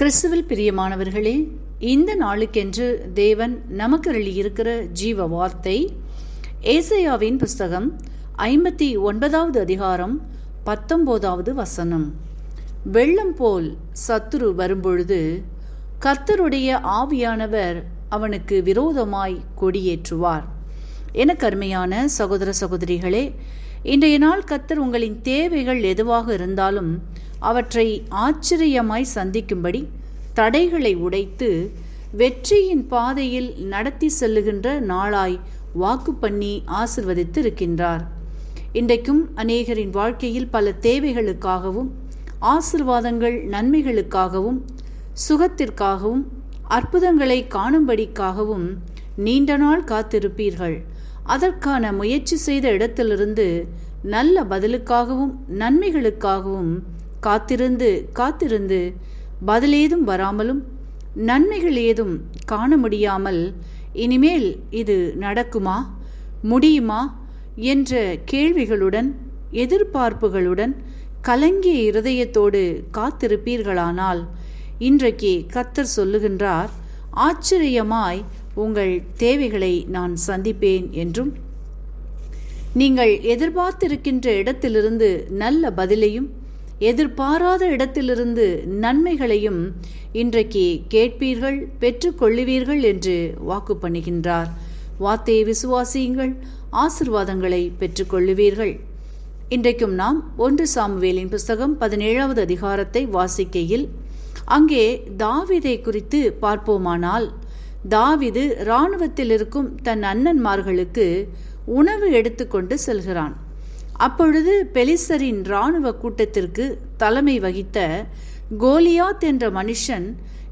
கிறிஸ்துவில் பிரியமானவர்களே, இந்த நாளுக்கென்று தேவன் நமக்கு அருளியிருக்கிற ஜீவ வார்த்தை ஏசாயாவின் புஸ்தகம் 59வது அதிகாரம் 19வது வசனம். வெள்ளம் போல் சத்துரு வரும்பொழுது கர்த்தருடைய ஆவியானவர் அவனுக்கு விரோதமாய் கொடியேற்றுவார். எனக்கு அருமையான சகோதர சகோதரிகளே, இன்றைய நாள் கர்த்தர் உங்களின் தேவைகள் எதுவாக இருந்தாலும் அவற்றை ஆச்சரியமாய் சந்திக்கும்படி தடைகளை உடைத்து வெற்றியின் பாதையில் நடத்தி செல்லுகின்ற நாளாய் வாக்கு பண்ணி ஆசிர்வதித்து இருக்கின்றார். இன்றைக்கும் அநேகரின் வாழ்க்கையில் பல தேவைகளுக்காகவும் ஆசிர்வாதங்கள் நன்மைகளுக்காகவும் சுகத்திற்காகவும் அற்புதங்களை காணும்படிக்காகவும் நீண்ட நாள் காத்திருப்பீர்கள். அதற்கான முயற்சி செய்த இடத்திலிருந்து நல்ல பதிலுக்காகவும் நன்மைகளுக்காகவும் காத்திருந்து பதிலேதும் வராமலும் நன்மைகள் ஏதும் காண முடியாமல் இனிமேல் இது நடக்குமா, முடியுமா என்ற கேள்விகளுடன் எதிர்பார்ப்புகளுடன் கலங்கிய இருதயத்தோடு காத்திருப்பீர்களானால் இன்றைக்கு கர்த்தர் சொல்லுகின்றார், ஆச்சரியமாய் உங்கள் தேவைகளை நான் சந்திப்பேன் என்றும் நீங்கள் எதிர்பார்த்திருக்கின்ற இடத்திலிருந்து நல்ல பதிலையும் எதிர்பாராத இடத்திலிருந்து நன்மைகளையும் இன்றைக்கு கேட்பீர்கள், பெற்றுக்கொள்ளுவீர்கள் என்று வாக்கு பண்ணுகின்றார். வார்த்தையை விசுவாசியுங்கள், ஆசிர்வாதங்களை பெற்றுக்கொள்ளுவீர்கள். இன்றைக்கும் நாம் 1 சாமுவேலின் புஸ்தகம் 17வது அதிகாரத்தை வாசிக்கையில் அங்கே தாவீதை குறித்து பார்ப்போமானால், தாவீது இராணுவத்தில் இருக்கும் தன் அண்ணன்மார்களுக்கு உணவு எடுத்துக்கொண்டு செல்கிறான். அப்பொழுது பெலிஸ்தரின் இராணுவ கூட்டத்திற்கு தலைமை வகித்த கோலியாத் என்ற மனுஷன்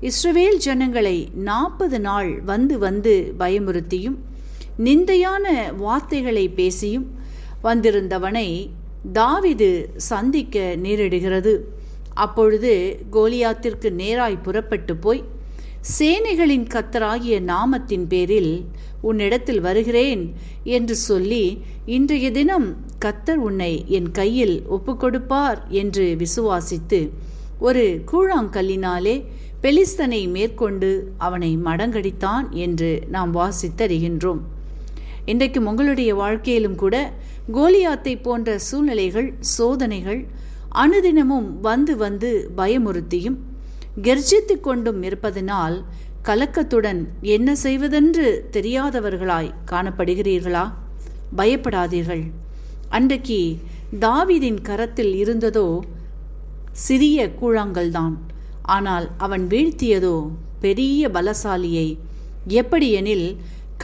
இஸ்ரவேல் ஜனங்களை 40 நாள் வந்து பயமுறுத்தியும் நிந்தையான வார்த்தைகளை பேசியும் வந்திருந்தவனை தாவீது சந்திக்க நேரிடுகிறது. அப்பொழுது கோலியாத்திற்கு நேராய் புறப்பட்டு போய், சேனைகளின் கர்த்தராகிய நாமத்தின் பேரில் உன்னிடத்தில் வருகிறேன் என்று சொல்லி, இன்றைய தினம் கர்த்தர் உன்னை என் கையில் ஒப்புக்கொடுப்பார் என்று விசுவாசித்து ஒரு கூழாங்கல்லினாலே பெலிஸ்தனை மேற்கொண்டு அவனை மடங்கடித்தான் என்று நாம் வாசித்தறிகின்றோம். இன்றைக்கும் உங்களுடைய வாழ்க்கையிலும் கூட கோலியாத்தை போன்ற சூழ்நிலைகள், சோதனைகள் அனுதினமும் வந்து பயமுறுத்தியும் கெர்ஜித்து கொண்டும் இருப்பதனால் கலக்கத்துடன் என்ன செய்வதென்று தெரியாதவர்களாய் காணப்படுகிறீர்களா? பயப்படாதீர்கள். அன்றைக்கு தாவீதின் கரத்தில் இருந்ததோ சிறிய கூழாங்கல்தான், ஆனால் அவன் வீழ்த்தியதோ பெரிய பலசாலியை. எப்படியெனில்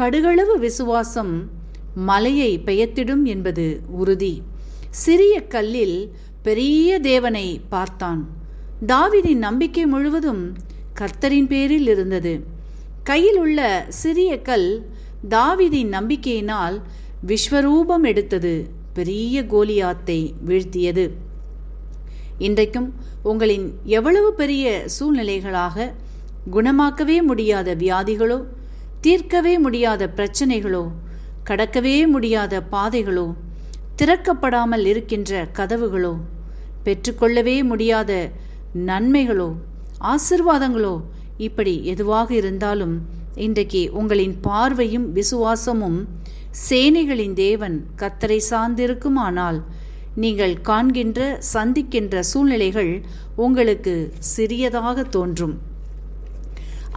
கடுகளவு விசுவாசம் மலையை பெயர்த்திடும் என்பது உறுதி. சிறிய கல்லில் பெரிய தேவனை பார்த்தான். தாவீதின் நம்பிக்கை முழுவதும் கர்த்தரின் பேரில் இருந்தது. கையில் உள்ள சிறிய கல் தாவீதின் நம்பிக்கையினால் விஸ்வரூபம் எடுத்தது, பெரிய கோலியாத்தை வீழ்த்தியது. இன்றைக்கும் உங்களின் எவ்வளவு பெரிய சூழ்நிலைகளாக, குணமாக்கவே முடியாத வியாதிகளோ, தீர்க்கவே முடியாத பிரச்சனைகளோ, கடக்கவே முடியாத பாதைகளோ, திறக்கப்படாமல் இருக்கின்ற கதவுகளோ, பெற்றுக்கொள்ளவே முடியாத நன்மைகளோ, ஆசிர்வாதங்களோ, இப்படி எதுவாக இருந்தாலும் இன்றைக்கு உங்களின் பார்வையும் விசுவாசமும் சேனைகளின் தேவன் கர்த்தரை சார்ந்திருக்குமானால் நீங்கள் காண்கின்ற சந்திக்கின்ற சூழ்நிலைகள் உங்களுக்கு சிறியதாக தோன்றும்.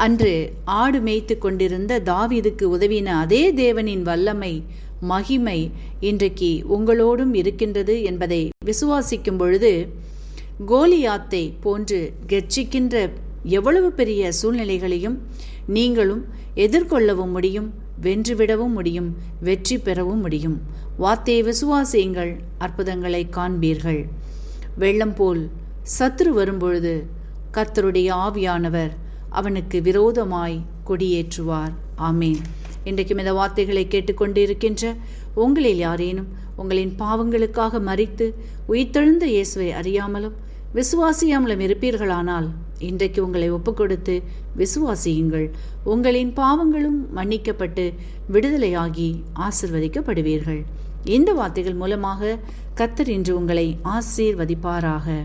அன்று ஆடு மேய்த்து கொண்டிருந்த தாவீதுக்கு உதவின அதே தேவனின் வல்லமை, மகிமை இன்றைக்கு உங்களோடும் இருக்கின்றது என்பதை விசுவாசிக்கும் பொழுது கோலியாத்தை போன்று கெர்ச்சிக்கின்ற எவ்வளவு பெரிய சூழ்நிலைகளையும் நீங்களும் எதிர்கொள்ளவும் முடியும், வென்றுவிடவும் முடியும், வெற்றி பெறவும் முடியும். வார்த்தையை விசுவாசியுங்கள், அற்புதங்களை காண்பீர்கள். வெள்ளம் போல் சத்துரு வரும்பொழுது கர்த்தருடைய ஆவியானவர் அவனுக்கு விரோதமாய் கொடியேற்றுவார். ஆமேன். இன்றைக்கும் இந்த வார்த்தைகளை கேட்டுக்கொண்டு இருக்கின்ற உங்களில் யாரேனும் உங்களின் பாவங்களுக்காக மரித்து உயிர்த்தெழுந்த இயேசுவை அறியாமலும் விசுவாசியாமலும் இருப்பீர்களானால் இன்றைக்கு உங்களை ஒப்புக்கொடுத்து விசுவாசியுங்கள். உங்களின் பாவங்களும் மன்னிக்கப்பட்டு விடுதலையாகி ஆசிர்வதிக்கப்படுவீர்கள். இந்த வார்த்தைகள் மூலமாக கர்த்தர் இன்று உங்களை ஆசீர்வதிப்பாராக.